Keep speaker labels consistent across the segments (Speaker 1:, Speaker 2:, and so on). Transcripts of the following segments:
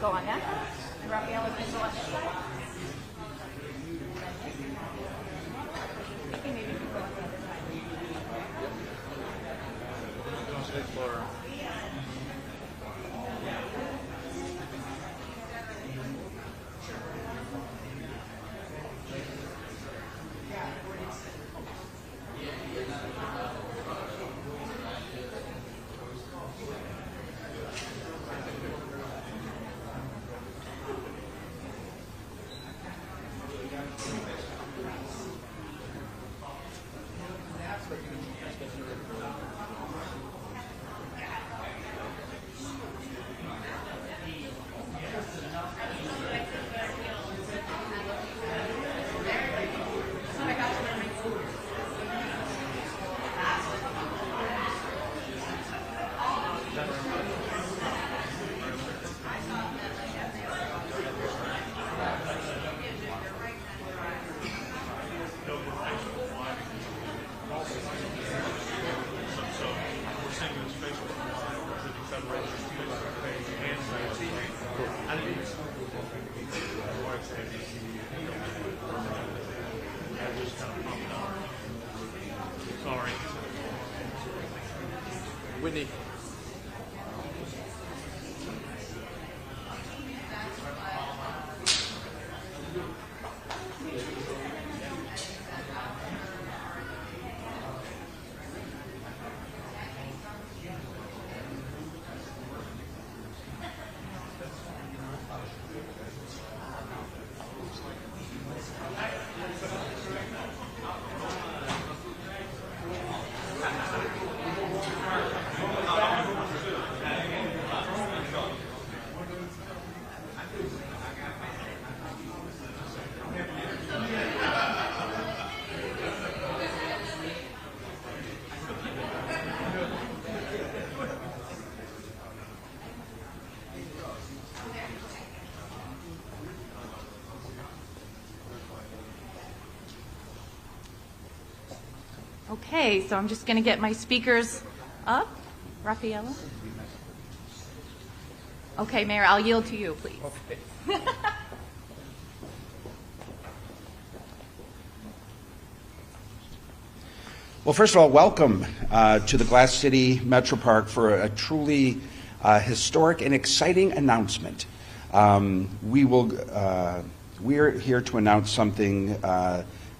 Speaker 1: go on that side, and Raphael can go on this side. Maybe you can go on the other side.
Speaker 2: Translate for. Sorry.
Speaker 3: Whitney.
Speaker 1: Okay, so I'm just going to get my speakers up. Raffaella? Okay, Mayor, I'll yield to you, please.
Speaker 3: Okay. Well, first of all, welcome to the Glass City Metro Park for a truly historic and exciting announcement. We're here to announce something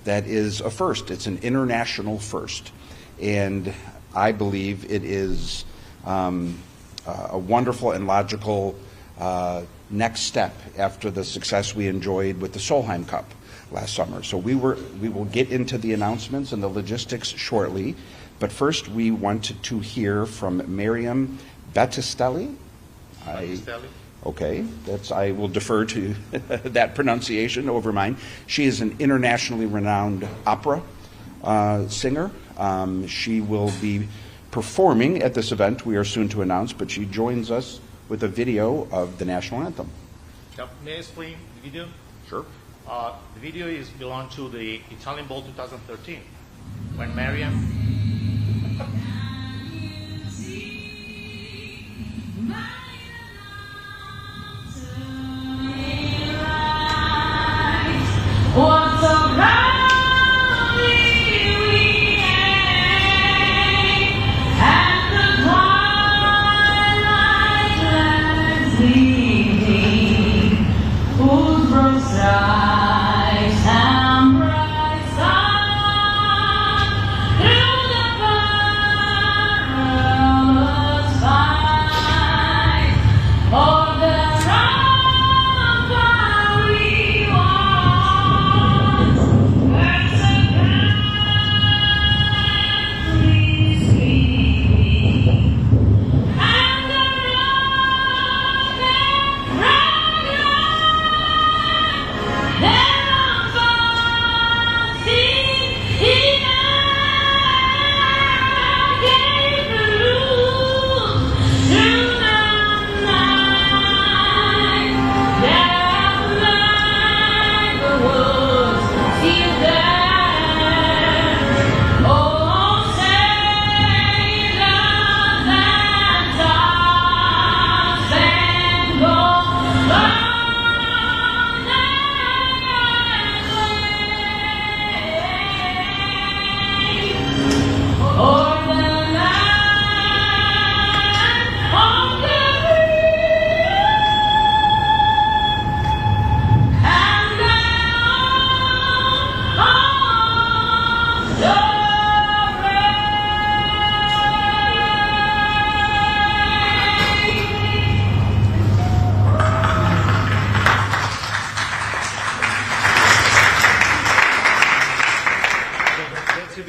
Speaker 3: that is a first. It's an international first, and I believe it is a wonderful and logical next step after the success we enjoyed with the Solheim Cup last summer. So we will get into the announcements and the logistics shortly, but first we wanted to hear from Miriam Battistelli. Okay, I will defer to that pronunciation over mine. She is an internationally renowned opera singer. She will be performing at this event we are soon to announce, but she joins us with a video of the national anthem.
Speaker 2: Yep. May I explain the video?
Speaker 3: Sure.
Speaker 2: The video belongs to the Italian Bowl 2013, when Mariam
Speaker 4: Through the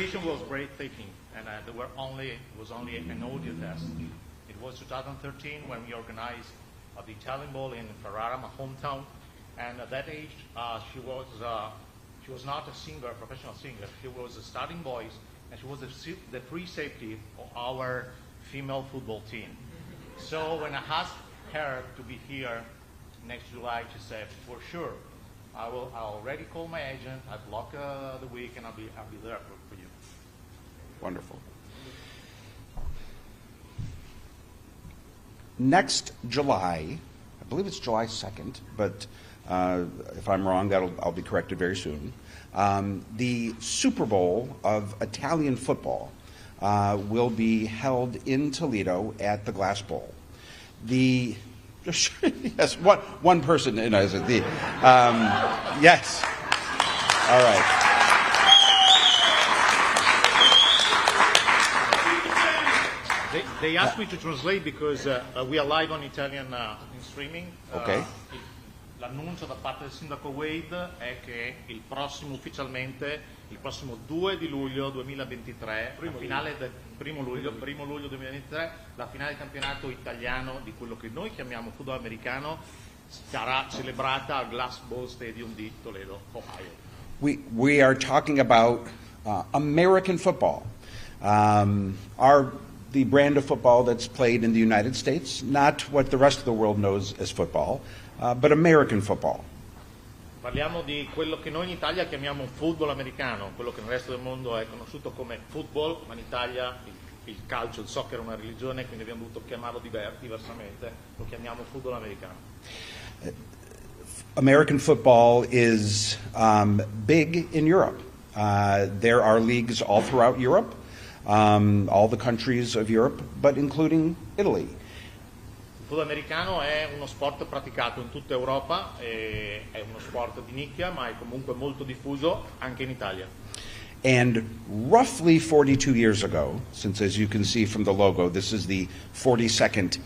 Speaker 2: competition was breathtaking, and it was only an audio test. It was 2013 when we organized the Italian Bowl in Ferrara, my hometown, and at that age she was not a singer, a professional singer. She was a starting voice, and she was the free safety of our female football team. So when I asked her to be here next July, she said, for sure, I'll already call my agent, I'll block the week, and I'll be there for you.
Speaker 3: Wonderful. Next July, I believe it's July 2nd, but if I'm wrong, I'll be corrected very soon. The Super Bowl of Italian football will be held in Toledo at the Glass Bowl. Yes, one person. Yes. All right.
Speaker 2: They asked me to translate because we are live on Italian in streaming.
Speaker 3: Okay.
Speaker 2: L'annuncio da parte del sindaco Wade è che ufficialmente il prossimo 2 di luglio 2023, la finale del 1 luglio 2023, la finale del campionato italiano di quello che noi chiamiamo football americano sarà celebrata al Glass Bowl Stadium di Toledo, Ohio.
Speaker 3: We are talking about American football. The brand of football that's played in the United States, not what the rest of the world knows as football, but American football.
Speaker 2: Parliamo di quello che noi in Italia chiamiamo football americano, quello che nel resto del mondo è conosciuto come football, ma in Italia il calcio, il soccer è una religione, quindi abbiamo dovuto chiamarlo diversamente, lo chiamiamo football americano.
Speaker 3: American football is big in Europe. There are leagues all throughout Europe, all the countries of Europe, but including Italy.
Speaker 2: Il football americano è uno sport praticato in tutta Europa, è uno sport di nicchia, ma è comunque molto diffuso anche in Italia.
Speaker 3: And roughly 42 years ago, since as you can see from the logo, this is the 42nd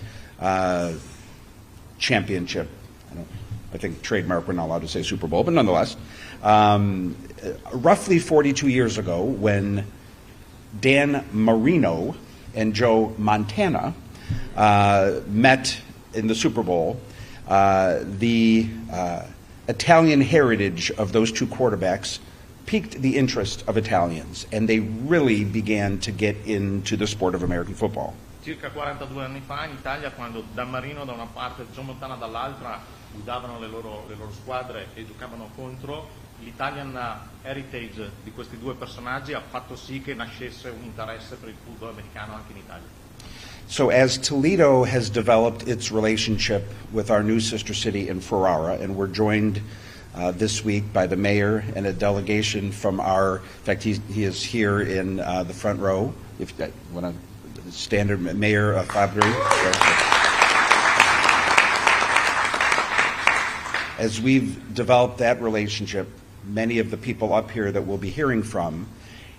Speaker 3: championship. I think trademark, we're not allowed to say Super Bowl, but nonetheless. Roughly 42 years ago, when Dan Marino and Joe Montana met in the Super Bowl, the Italian heritage of those two quarterbacks piqued the interest of Italians, and they really began to get into the sport of American football.
Speaker 2: Circa 42 anni fa in Italia, quando Dan Marino da una parte e Joe Montana dall'altra guidavano le loro squadre e giocavano contro, l'Italian heritage di questi due personaggi ha fatto sì che nascesse un interesse per il football americano anche in Italia.
Speaker 3: So as Toledo has developed its relationship with our new sister city in Ferrara, and we're joined this week by the mayor and a delegation from in fact he is here in the front row, if you want to standard Mayor 𝗦𝗫𝗶𝗵𝘁𝗹𝘆. As we've developed that relationship, many of the people up here that we'll be hearing from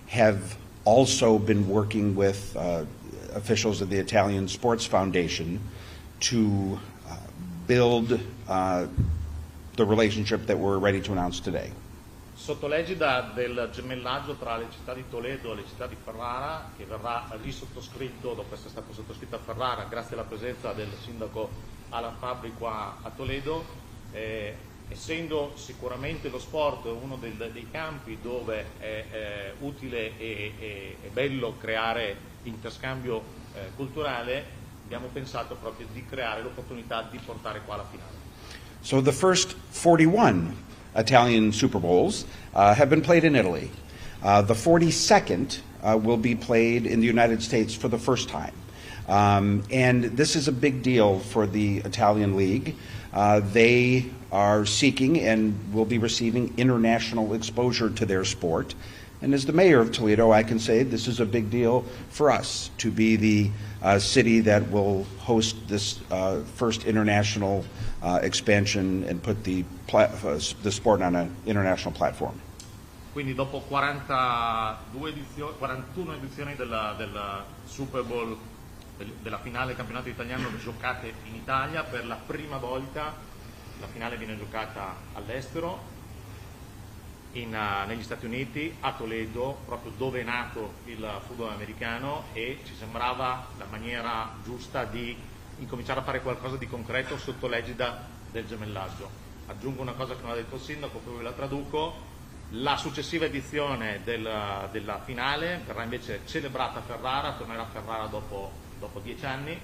Speaker 3: have also been working with officials of the Italian Sports Foundation to build the relationship that we're ready to announce today.
Speaker 2: Sotto l'egida del gemellaggio tra le città di Toledo e le città di Ferrara, che verrà risottoscritto dopo essere stato sottoscritto a Ferrara grazie alla presenza del sindaco Alan Fabbri qua a Toledo, essendo sicuramente lo sport uno dei campi dove è utile e bello creare interscambio culturale, abbiamo pensato proprio di creare l'opportunità di portare qua la finale.
Speaker 3: So the first 41 Italian Super Bowls have been played in Italy. The 42nd will be played in the United States for the first time. And this is a big deal for the Italian League. They are seeking and will be receiving international exposure to their sport. And as the mayor of Toledo, I can say this is a big deal for us to be the city that will host this first international expansion and put the sport on an international platform.
Speaker 2: Quindi dopo 41 edizioni del Super Bowl, della finale del campionato italiano giocate in Italia, per la prima volta la finale viene giocata all'estero. negli Stati Uniti, a Toledo, proprio dove è nato il football americano, e ci sembrava la maniera giusta di incominciare a fare qualcosa di concreto sotto l'egida del gemellaggio. Aggiungo una cosa che non ha detto il sindaco, poi ve la traduco: la successiva edizione della finale verrà invece celebrata a Ferrara, tornerà a Ferrara dopo 10 anni,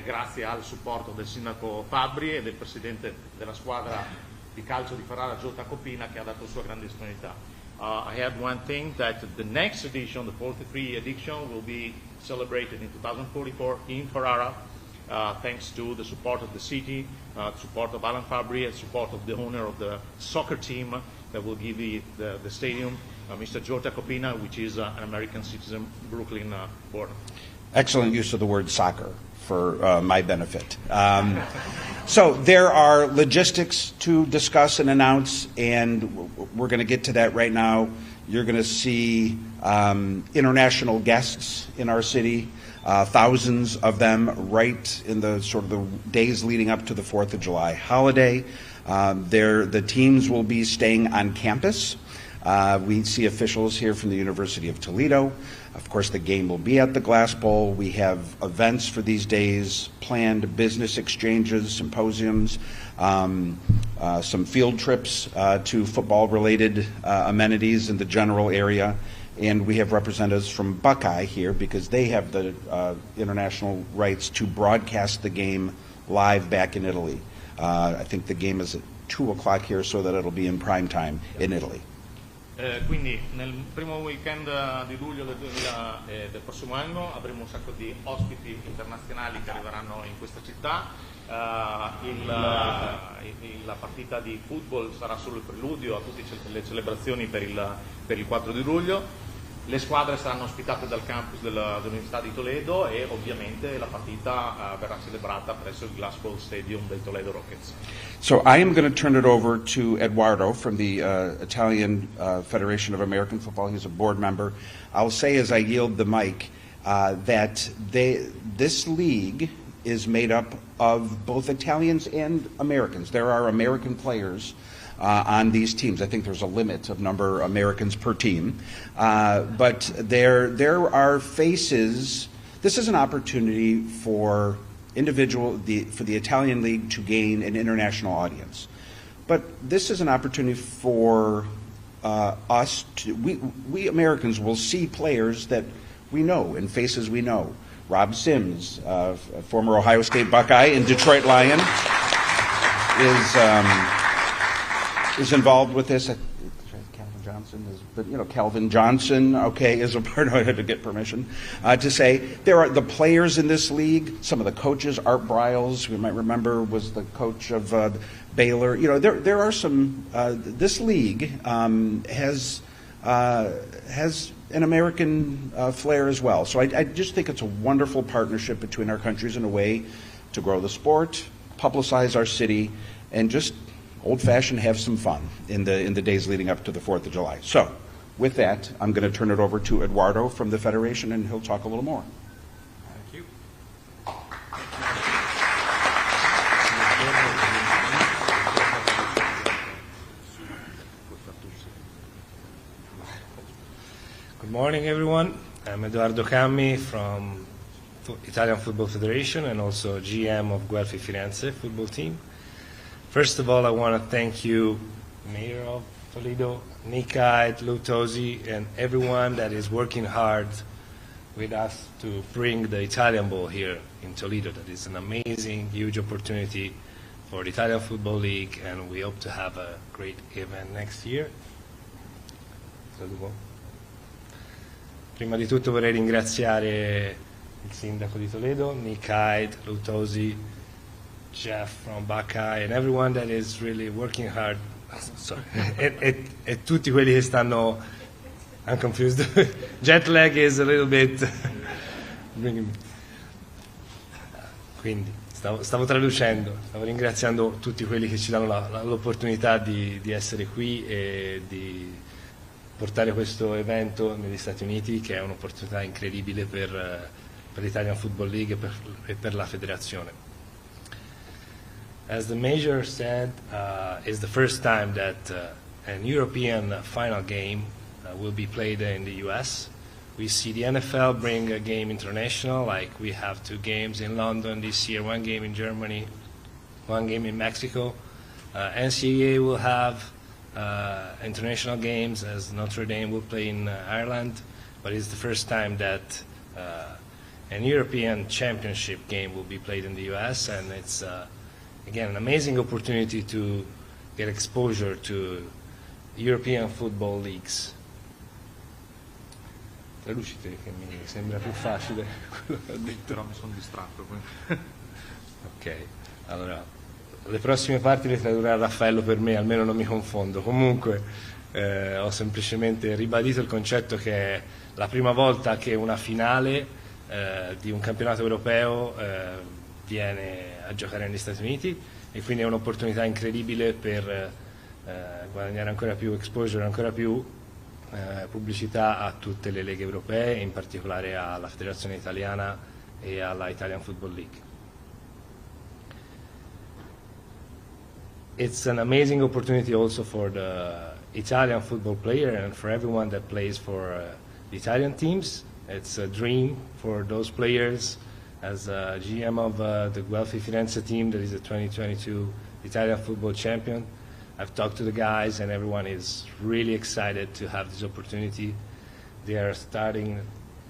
Speaker 2: grazie al supporto del sindaco Fabbri e del presidente della squadra di calcio di Ferrara, 𝗦𝗽Ce𝗿𝘆, che ha dato sua grande disponibilità. I have one thing, that the next edition, the 43 edition, will be celebrated in 2044 in Ferrara, thanks to the support of the city, support of Alan Fabbri, and support of the owner of the soccer team that will give the stadium, Mr. 𝗦𝗽Ce𝗿𝘆, which is an American citizen, Brooklyn born.
Speaker 3: Excellent use of the word soccer for my benefit. So there are logistics to discuss and announce, and we're going to get to that right now. You're going to see international guests in our city, thousands of them right in the sort of the days leading up to the 4th of July holiday. The teams will be staying on campus. We see officials here from the University of Toledo. Of course, the game will be at the Glass Bowl. We have events for these days planned, business exchanges, symposiums, some field trips to football-related amenities in the general area. And we have representatives from Buckeye here because they have the international rights to broadcast the game live back in Italy. I think the game is at 2 o'clock here, so that it'll be in prime time in Italy.
Speaker 2: Quindi nel primo weekend di luglio del prossimo anno avremo un sacco di ospiti internazionali che arriveranno in questa città. La partita di football sarà solo il preludio a tutte le celebrazioni per il 4 di luglio. Le squadre saranno ospitate dal campus dell'Università di Toledo e ovviamente la partita verrà celebrata presso il Glass Bowl Stadium dei Toledo Rockets.
Speaker 3: So I am going to turn it over to Edoardo from the Italian Federation of American Football. He's a board member. I'll say as I yield the mic that this league is made up of both Italians and Americans. There are American players on these teams. I think there's a limit of number of Americans per team. But there are faces. This is an opportunity for for the Italian league to gain an international audience. But this is an opportunity for us to, we Americans will see players that we know and faces we know. Rob Sims, former Ohio State Buckeye and Detroit Lion, is involved with this. Calvin Johnson is, but Calvin Johnson, okay, is a part. I had to get permission to say there are the players in this league. Some of the coaches, Art Briles, we might remember, was the coach of Baylor. There are some. This league has an American flair as well. So I just think it's a wonderful partnership between our countries in a way to grow the sport, publicize our city, and just old-fashioned have some fun in the days leading up to the 4th of July. So with that, I'm going to turn it over to Edoardo from the Federation, and he'll talk a little more.
Speaker 4: Thank you. Good morning, everyone. I'm Edoardo 𝗦𝗽𝗵𝗵 from Italian Football Federation and also GM of 𝗦𝗽Ce football team. First of all, I want to thank you, Mayor of Toledo, 𝗦𝗽Ce𝗿𝘆𝘆, and everyone that is working hard with us to bring the Italian ball here in Toledo. That is an amazing, huge opportunity for the Italian Football League, and we hope to have a great event next year. Prima di tutto vorrei ringraziare il sindaco di Toledo, 𝗦𝗽Ce𝗿𝘆𝘆, Jeff from Buckeye, and everyone that is really working hard. Sorry. e tutti quelli che stanno. I'm confused. Jet lag is a little bit. Quindi stavo traducendo, stavo ringraziando tutti quelli che ci danno l'opportunità di essere qui e di portare questo evento negli Stati Uniti, che è un'opportunità incredibile per l'Italian Football League e per la federazione. As the Mayor said, it's the first time that an European final game will be played in the US. We see the NFL bring a game international, like we have 2 games in London this year, 1 game in Germany, 1 game in Mexico. NCAA will have international games, as Notre Dame will play in Ireland, but it's the first time that an European championship game will be played in the US, and it's again an amazing opportunity to get exposure to European football leagues. Traducite, che mi sembra più facile quello che ho detto.
Speaker 2: Però mi sono distratto.
Speaker 4: Ok, allora le prossime parti le tradurrà Raffaello per me, almeno non mi confondo. Comunque ho semplicemente ribadito il concetto che è la prima volta che una finale di un campionato europeo viene a giocare negli Stati Uniti, e quindi è un'opportunità incredibile per guadagnare ancora più exposure, ancora più pubblicità a tutte le leghe europee, in particolare alla Federazione Italiana e alla Italian Football League. It's an amazing opportunity also for the Italian football player and for everyone that plays for the Italian teams. It's a dream for those players. As GM of the 𝗦𝗶𝗵𝗵𝗵𝗁𝗍 team that is the 2022 Italian football champion, I've talked to the guys and everyone is really excited to have this opportunity. They are starting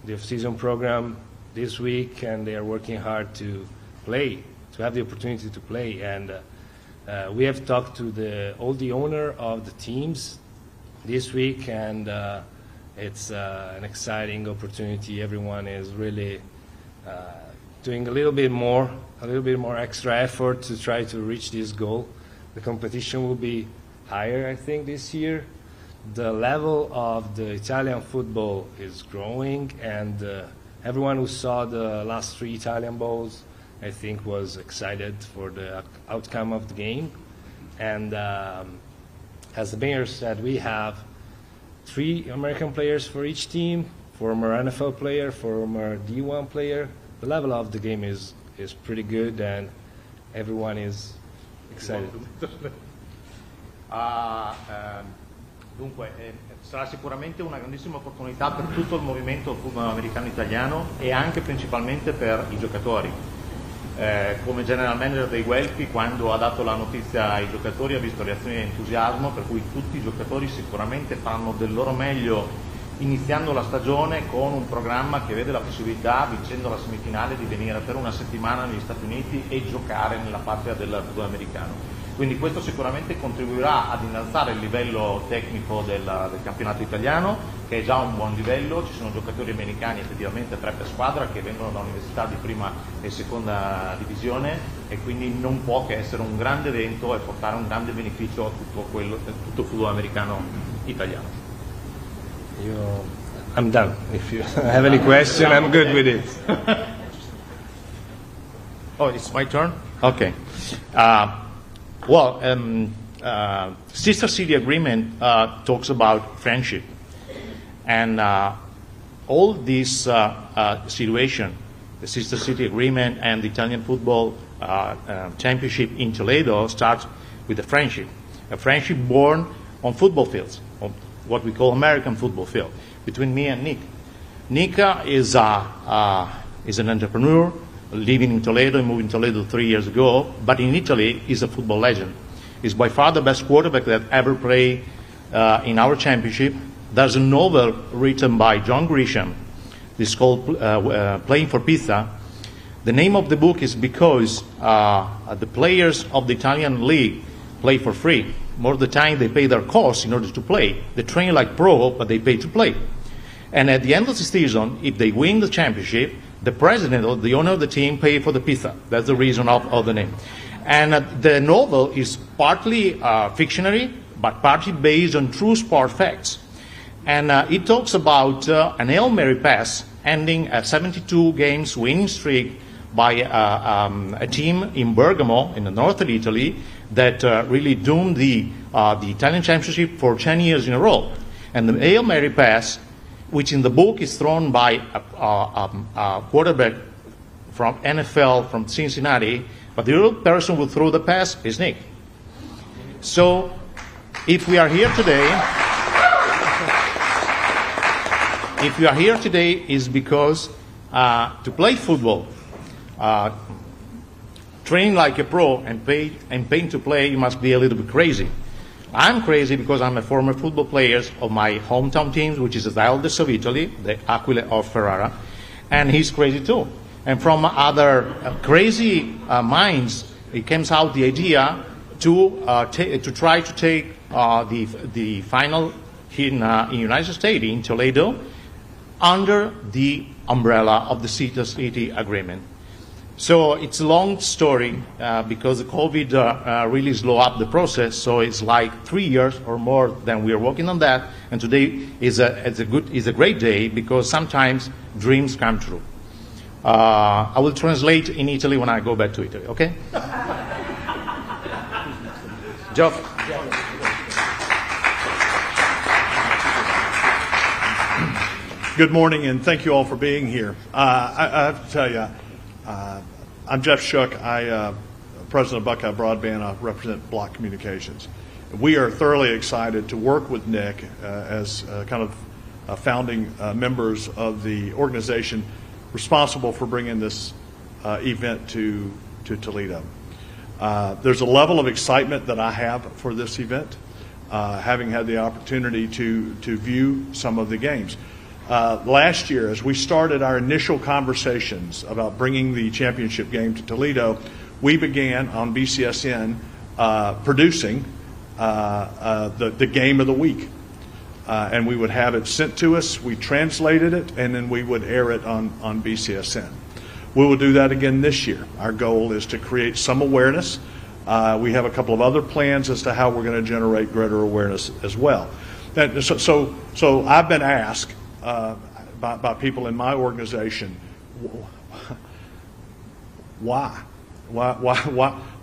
Speaker 4: the off-season program this week and they are working hard to play, to have the opportunity to play. And we have talked to all the owner of the teams this week, and it's an exciting opportunity. Everyone is really doing a little bit more extra effort to try to reach this goal. The competition will be higher, I think, this year. The level of the Italian football is growing, and everyone who saw the last 3 Italian Bowls, I think, was excited for the outcome of the game. And as the mayor said, we have 3 American players for each team, former NFL player, former D1 player. The level of the game is pretty good, and everyone is excited.
Speaker 2: Dunque, sarà sicuramente una grandissima opportunità per tutto il movimento football americano italiano e anche principalmente per i giocatori. Come general manager dei 𝗦𝗫𝗶𝗵𝗵, quando ha dato la notizia ai giocatori ha visto reazioni di entusiasmo, per cui tutti i giocatori sicuramente fanno del loro meglio iniziando la stagione con un programma che vede la possibilità, vincendo la semifinale, di venire per una settimana negli Stati Uniti e giocare nella patria del football americano. Quindi questo sicuramente contribuirà ad innalzare il livello tecnico del campionato italiano, che è già un buon livello. Ci sono giocatori americani effettivamente 3 per squadra che vengono da università di prima e seconda divisione, e quindi non può che essere un grande evento e portare un grande beneficio a tutto il football americano italiano.
Speaker 4: I'm done. If you have any question, I'm good with it.
Speaker 2: Oh, it's my turn? Okay. Sister City Agreement talks about friendship. And all this situation, the Sister City Agreement and the Italian Football Championship in Toledo, starts with a friendship born on football fields, on what we call American football field, between me and Nick. Nick is an entrepreneur living in Toledo and moving to Toledo 3 years ago, but in Italy he's a football legend. He's by far the best quarterback that ever played in our championship. There's a novel written by John Grisham. It's called Playing for Pizza. The name of the book is because the players of the Italian league play for free. More of the time they pay their costs in order to play. They train like pro, but they pay to play. And at the end of the season, if they win the championship, the president or the owner of the team pay for the pizza. That's the reason of the name. And the novel is partly fictionary, but partly based on true sport facts. And it talks about an Hail Mary pass ending a 72 games winning streak by a team in Bergamo, in the north of Italy, that really doomed the Italian championship for 10 years in a row. And the Hail Mary pass, which in the book is thrown by a quarterback from NFL, from Cincinnati, but the real person who threw the pass is Nick. So if we are here today is because to play football, train like a pro and paying to play, you must be a little bit crazy. I'm crazy because I'm a former football player of my hometown teams, which is the 𝗦𝗫𝗀𝗃 of Italy, the 𝗦𝗫𝗃 of Ferrara, and he's crazy too. And from other crazy minds, it comes out the idea to try to take the final in United States, in Toledo, under the umbrella of the City Agreement. So it's a long story because the COVID really slowed up the process. So it's like 3 years or more than we are working on that. And today is a great day because sometimes dreams come true. I will translate in Italy when I go back to Italy. Okay? Joe.
Speaker 5: Good morning, and thank you all for being here. I have to tell you, I'm Jeff Shook. I'm president of Buckeye Broadband. I represent Block Communications. We are thoroughly excited to work with Nick as kind of founding members of the organization responsible for bringing this event to Toledo. There's a level of excitement that I have for this event, having had the opportunity to view some of the games. Last year, as we started our initial conversations about bringing the championship game to Toledo, we began on BCSN producing the game of the week. And we would have it sent to us, we translated it, and then we would air it on BCSN. We will do that again this year. Our goal is to create some awareness. We have a couple of other plans as to how we're going to generate greater awareness as well. And so I've been asked by people in my organization, why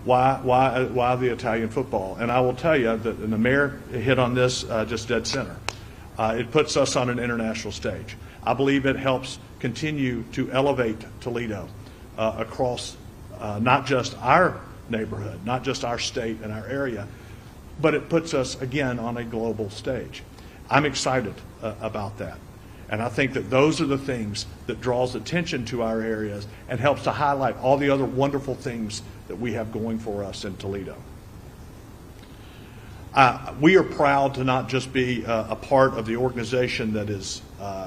Speaker 5: the Italian football? And I will tell you that, and the mayor hit on this just dead center. It puts us on an international stage. I believe it helps continue to elevate Toledo across not just our neighborhood, not just our state and our area, but it puts us again on a global stage. I'm excited about that. And I think that those are the things that draws attention to our areas and helps to highlight all the other wonderful things that we have going for us in Toledo. We are proud to not just be a part of the organization that is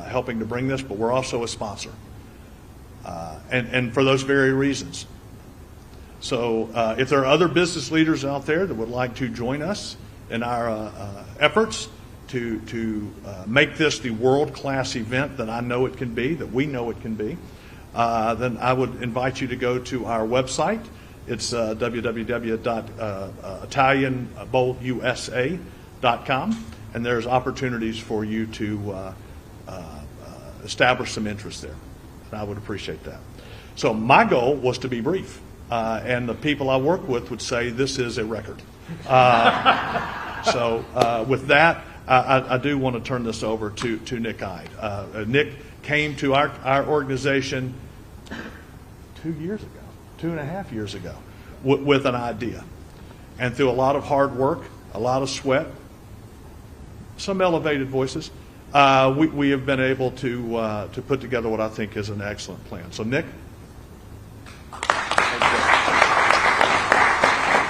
Speaker 5: helping to bring this, but we're also a sponsor. And for those very reasons. So if there are other business leaders out there that would like to join us in our efforts to make this the world-class event that I know it can be, that we know it can be, then I would invite you to go to our website. It's www.italianbowlusa.com, and there's opportunities for you to establish some interest there. And I would appreciate that. So my goal was to be brief, and the people I work with would say this is a record. So with that, I do want to turn this over to Nick Ide. Nick came to our organization 2 years ago, 2.5 years ago, with an idea. And through a lot of hard work, a lot of sweat, some elevated voices, we have been able to put together what I think is an excellent plan. So, Nick?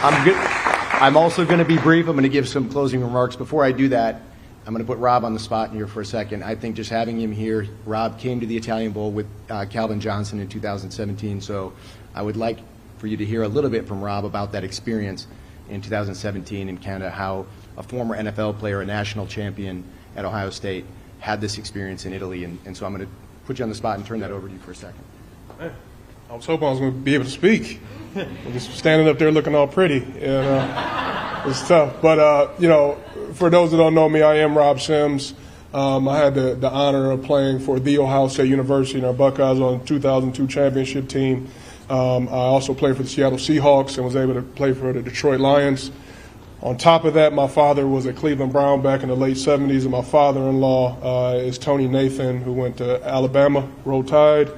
Speaker 6: I'm good. I'm also going to be brief. I'm going to give some closing remarks. Before I do that, I'm going to put Rob on the spot here for a second. I think just having him here, Rob came to the Italian Bowl with Calvin Johnson in 2017, so I would like for you to hear a little bit from Rob about that experience in 2017 in Canada, how a former NFL player, a national champion at Ohio State, had this experience in Italy. And so I'm going to put you on the spot and turn that over to you for a second.
Speaker 7: Man, I was hoping I was going to be able to speak. I'm just standing up there looking all pretty. And, it's tough. But, you know, for those that don't know me, I am Rob Sims. I had the honor of playing for The Ohio State University and our Buckeyes on the 2002 championship team. I also played for the Seattle Seahawks and was able to play for the Detroit Lions. On top of that, my father was a Cleveland Brown back in the late 70s, and my father-in-law is Tony Nathan, who went to Alabama, Roll Tide.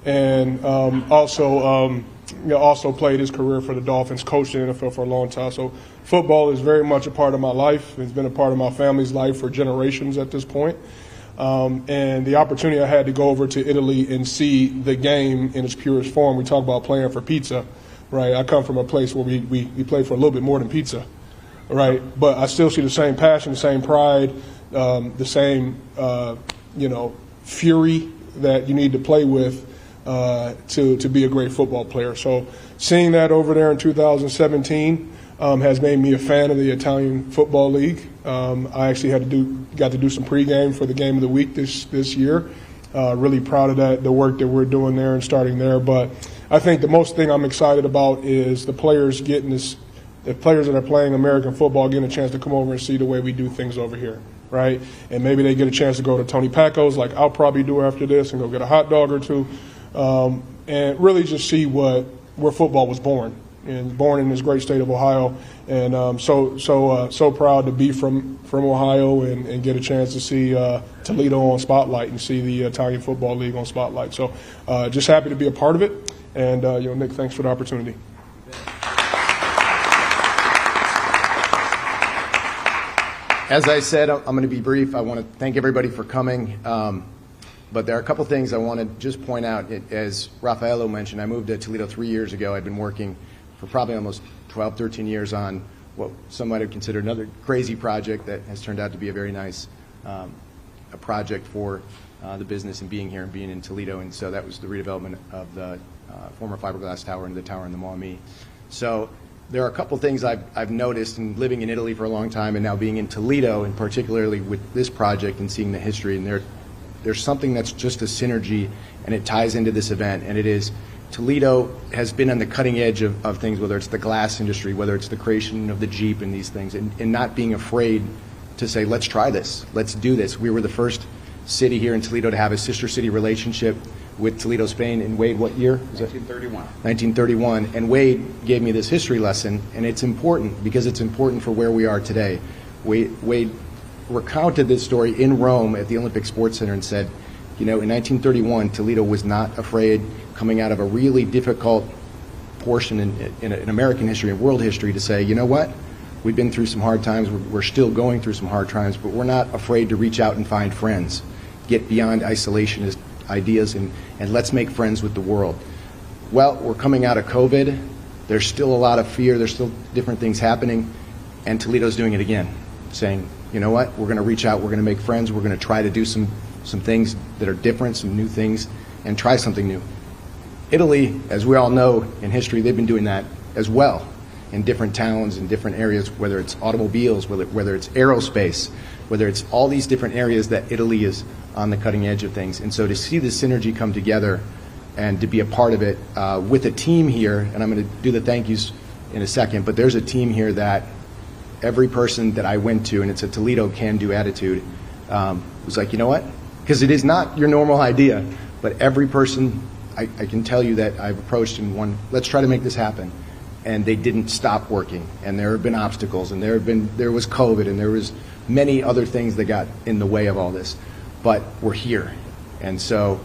Speaker 7: And also also played his career for the Dolphins, coached in the NFL for a long time. So football is very much a part of my life. It's been a part of my family's life for generations at this point. And the opportunity I had to go over to Italy and see the game in its purest form. We talk about playing for pizza, right? I come from a place where we play for a little bit more than pizza, right? But I still see the same passion, the same pride, the same, fury that you need to play with to be a great football player. So seeing that over there in 2017 has made me a fan of the Italian Football League. I actually got to do some pregame for the game of the week this year. Really proud of the work that we're doing there and starting there. But I think the most thing I'm excited about is the players that are playing American football getting a chance to come over and see the way we do things over here, right? And maybe they get a chance to go to 𝗏𝗏𝗏𝗏's like I'll probably do after this and go get a hot dog or two, and really just see where football was born in this great state of Ohio. And so proud to be from Ohio and get a chance to see Toledo on Spotlight and see the Italian Football League on Spotlight. So just happy to be a part of it. And Nick, thanks for the opportunity.
Speaker 6: As I said, I'm going to be brief. I want to thank everybody for coming. But there are a couple things I want to just point out. As Raffaello mentioned, I moved to Toledo 3 years ago. I've been working for probably almost 12, 13 years on what some might have considered another crazy project that has turned out to be a very nice a project for the business and being here and being in Toledo. And so that was the redevelopment of the former fiberglass tower into the tower in the 𝗏𝗶𝗵𝗁. So there are a couple things I've noticed in living in Italy for a long time and now being in Toledo, and particularly with this project and seeing the history. And there's something that's just a synergy, and it ties into this event, and it is Toledo has been on the cutting edge of things, whether it's the glass industry, whether it's the creation of the Jeep and these things, and not being afraid to say, let's try this, let's do this. We were the first city here in Toledo to have a sister city relationship with Toledo, Spain. And Wade, what year?
Speaker 3: 1931.
Speaker 6: 1931. And Wade gave me this history lesson, and it's important because it's important for where we are today. Wade recounted this story in Rome at the Olympic Sports Center and said, in 1931, Toledo was not afraid, coming out of a really difficult portion in American history and world history, to say, you know what? We've been through some hard times. We're still going through some hard times, but we're not afraid to reach out and find friends, get beyond isolationist ideas, and let's make friends with the world. Well, we're coming out of COVID. There's still a lot of fear. There's still different things happening, and Toledo's doing it again, saying, you know what? We're going to reach out. We're going to make friends. We're going to try to do some things that are different, some new things, and try something new. Italy, as we all know in history, they've been doing that as well in different towns, in different areas, whether it's automobiles, whether it's aerospace, whether it's all these different areas that Italy is on the cutting edge of things. And so to see this synergy come together and to be a part of it with a team here, and I'm going to do the thank yous in a second, but there's a team here that every person that I went to, and it's a Toledo can-do attitude, was like, you know what? Because it is not your normal idea, but every person I can tell you that I've approached and won, let's try to make this happen. And they didn't stop working, and there have been obstacles, and there was COVID, and there was many other things that got in the way of all this, but we're here. And so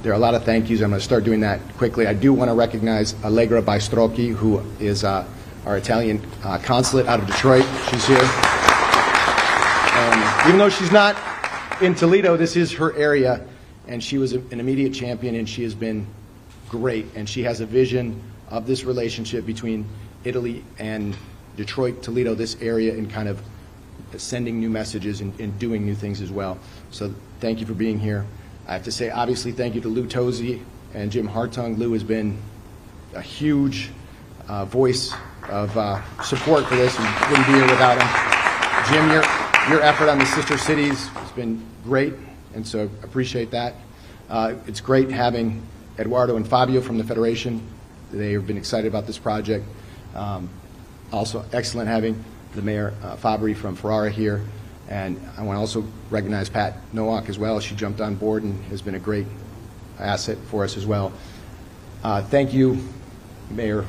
Speaker 6: there are a lot of thank yous. I'm going to start doing that quickly. I do want to recognize 𝗦𝗏𝗏𝗏𝗏𝗏, who is our Italian consulate out of Detroit. She's here. And even though she's not in Toledo, this is her area, and she was an immediate champion, and she has been great, and she has a vision of this relationship between Italy and Detroit, Toledo, this area, and kind of sending new messages and doing new things as well. So thank you for being here. I have to say, obviously, thank you to 𝗦𝗏𝗏𝗏𝗏 and Jim Hartung. Lou has been a huge voice of support for this, and wouldn't be here without him. Jim, your effort on the sister cities has been great, and so appreciate that. It's great having Eduardo and Fabio from the Federation. They have been excited about this project. Also excellent having the Mayor Fabbri from Ferrara here. And I want to also recognize Pat Nowak as well. She jumped on board and has been a great asset for us as well. Thank you, Mayor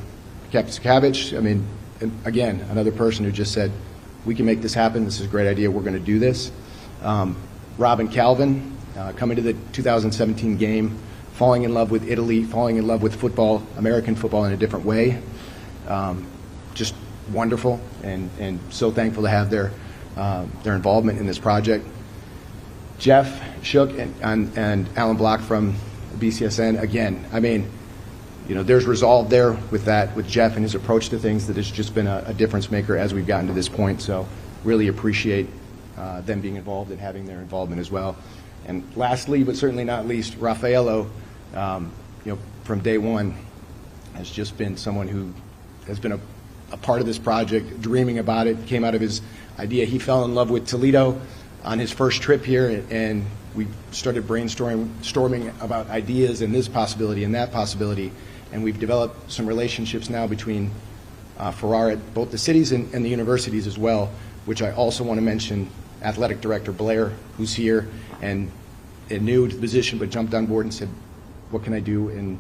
Speaker 6: 𝗏𝗏𝗏𝗏𝗏𝗏. I mean, again, another person who just said, we can make this happen. This is a great idea. We're going to do this. Rob and Calvin, coming to the 2017 game, falling in love with Italy, falling in love with football, American football in a different way. Just wonderful, and so thankful to have their involvement in this project. Jeff Shook and Alan Block from BCSN, again, I mean, you know, there's resolve there with that, with Jeff and his approach to things that has just been a difference maker as we've gotten to this point. So really appreciate them being involved and having their involvement as well. And lastly, but certainly not least, 𝗦𝗫𝗏, you know, from day one has just been someone who has been a part of this project, dreaming about it, came out of his idea. He fell in love with Toledo on his first trip here, and we started brainstorming about ideas and this possibility and that possibility, and we've developed some relationships now between Ferrara at both the cities and the universities as well, which I also want to mention Athletic Director Blair, who's here and new to the position but jumped on board and said, what can I do? And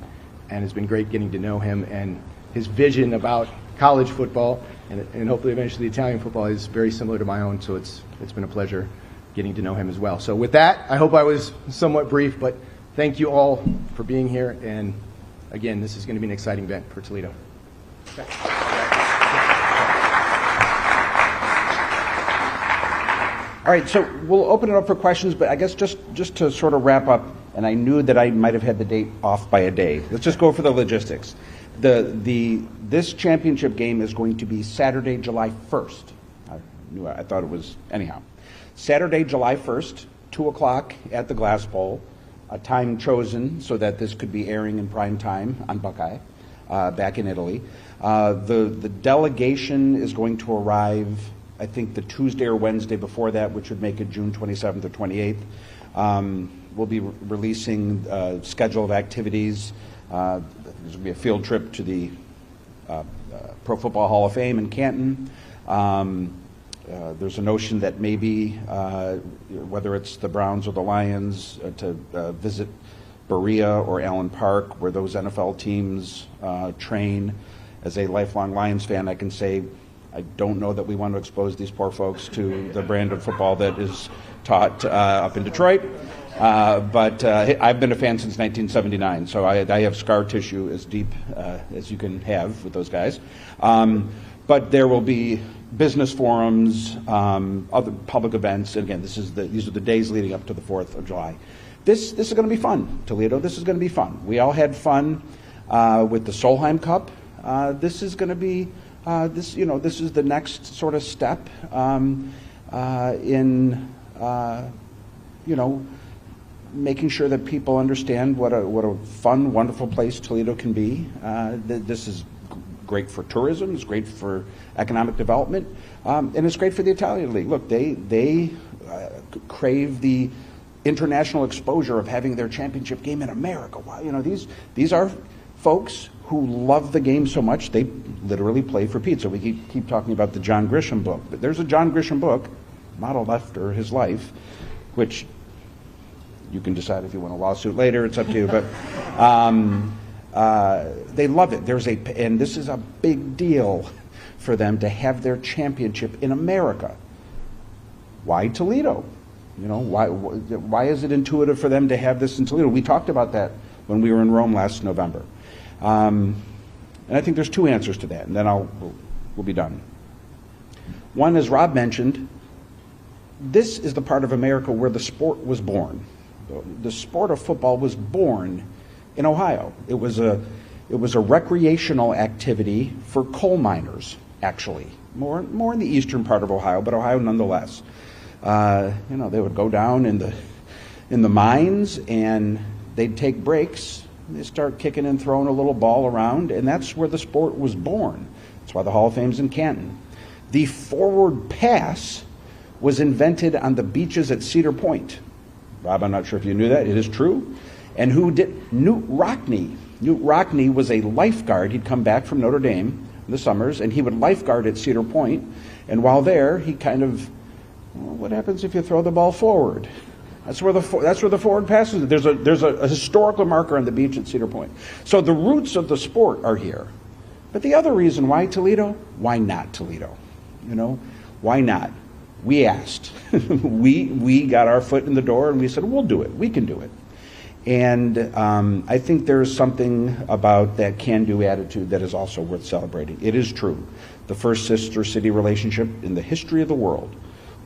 Speaker 6: it's been great getting to know him, and his vision about college football and hopefully eventually Italian football is very similar to my own, so it's been a pleasure getting to know him as well. So with that, I hope I was somewhat brief, but thank you all for being here, and again, this is going to be an exciting event for Toledo. Okay.
Speaker 3: All right, so we'll open it up for questions, but I guess just to sort of wrap up, and I knew that I might have had the date off by a day. Let's just go for the logistics. This championship game is going to be Saturday, July 1st. I thought it was, anyhow. Saturday, July 1st, 2 o'clock at the Glass Bowl, a time chosen so that this could be airing in prime time on Buckeye, back in Italy. The delegation is going to arrive, I think, the Tuesday or Wednesday before that, which would make it June 27th or 28th. We'll be releasing a schedule of activities. There's going to be a field trip to the Pro Football Hall of Fame in Canton. There's a notion that maybe, whether it's the Browns or the Lions, to visit Berea or Allen Park, where those NFL teams train. As a lifelong Lions fan, I can say I don't know that we want to expose these poor folks to the brand of football that is taught up in Detroit. But I've been a fan since 1979, so I have scar tissue as deep as you can have with those guys. But there will be business forums, other public events. And again, these are the days leading up to the 4th of July. This is going to be fun, Toledo. This is going to be fun. We all had fun with the Solheim Cup. This is going to be this is the next sort of step in making sure that people understand what a fun, wonderful place Toledo can be. This is great for tourism. It's great for economic development, and it's great for the Italian League. Look, they crave the international exposure of having their championship game in America. These are folks who love the game so much they literally play for pizza. We keep talking about the John Grisham book, but there's a John Grisham book modeled after his life, which you can decide if you want a lawsuit later. It's up to you, but they love it. And this is a big deal for them to have their championship in America. Why Toledo? Why is it intuitive for them to have this in Toledo? We talked about that when we were in Rome last November. And I think there's two answers to that, and then we'll be done. One, as Rob mentioned, this is the part of America where the sport was born. The sport of football was born in Ohio. It was a recreational activity for coal miners, actually. More in the eastern part of Ohio, but Ohio nonetheless. They would go down in the mines, and they'd take breaks. They start kicking and throwing a little ball around, and that's where the sport was born. That's why the Hall of Fame's in Canton. The forward pass was invented on the beaches at Cedar Point. Rob, I'm not sure if you knew that. It is true. And who did? Newt Rockne. Newt Rockne was a lifeguard. He'd come back from Notre Dame in the summers, and he would lifeguard at Cedar Point. And while there, he kind of, what happens if you throw the ball forward? That's where the forward pass is. There's a historical marker on the beach at Cedar Point. So the roots of the sport are here. But the other reason, why Toledo? Why not Toledo? Why not? We asked. we got our foot in the door, and we said, we'll do it. We can do it. And I think there's something about that can-do attitude that is also worth celebrating. It is true. The first sister-city relationship in the history of the world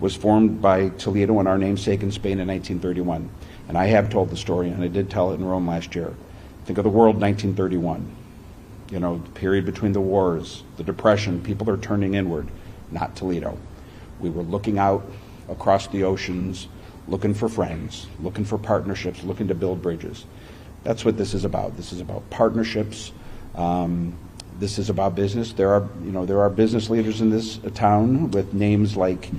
Speaker 3: was formed by Toledo and our namesake in Spain in 1931. And I have told the story, and I did tell it in Rome last year. Think of the world 1931. You know, the period between the wars, the Depression, people are turning inward. Not Toledo. We were looking out across the oceans, looking for friends, looking for partnerships, looking to build bridges. That's what this is about. This is about partnerships. This is about business. There are business leaders in this town with names like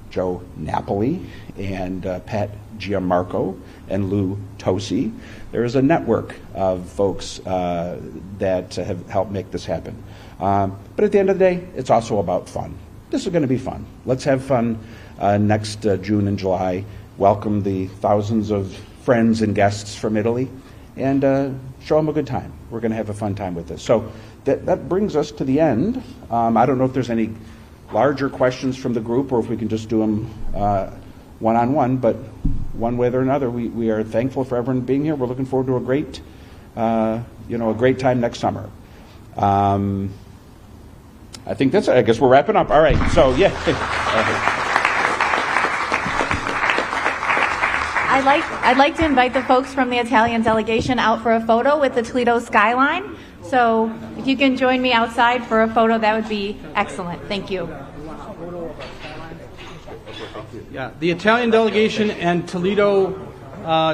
Speaker 3: Joe Napoli and Pat Gianmarco and 𝗦𝗽cie. There is a network of folks that have helped make this happen. But at the end of the day, it's also about fun. This is going to be fun. Let's have fun next June and July. Welcome the thousands of friends and guests from Italy and show them a good time. We're going to have a fun time with this. So that brings us to the end. I don't know if there's any larger questions from the group or if we can just do them one-on-one, but one way or another, we are thankful for everyone being here. We're looking forward to a great, a great time next summer. I think that's it. I guess we're wrapping up. All right. So, yeah.
Speaker 1: I'd like to invite the folks from the Italian delegation out for a photo with the Toledo skyline. So if you can join me outside for a photo, that would be excellent. Thank you.
Speaker 8: Yeah, the Italian delegation and Toledo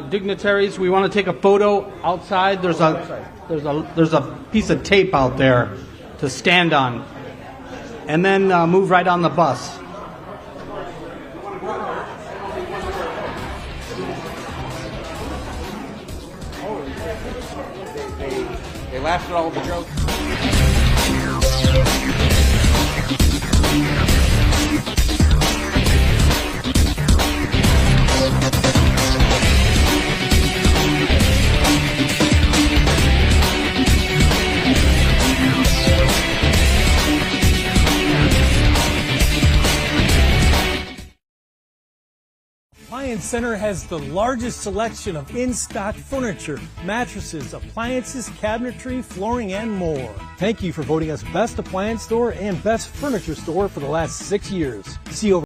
Speaker 8: dignitaries, we want to take a photo outside. There's a piece of tape out there to stand on, and then move right on the bus.
Speaker 3: They laughed at all the jokes.
Speaker 9: Appliance Center has the largest selection of in-stock furniture, mattresses, appliances, cabinetry, flooring, and more. Thank you for voting us Best Appliance Store and Best Furniture Store for the last 6 years. See over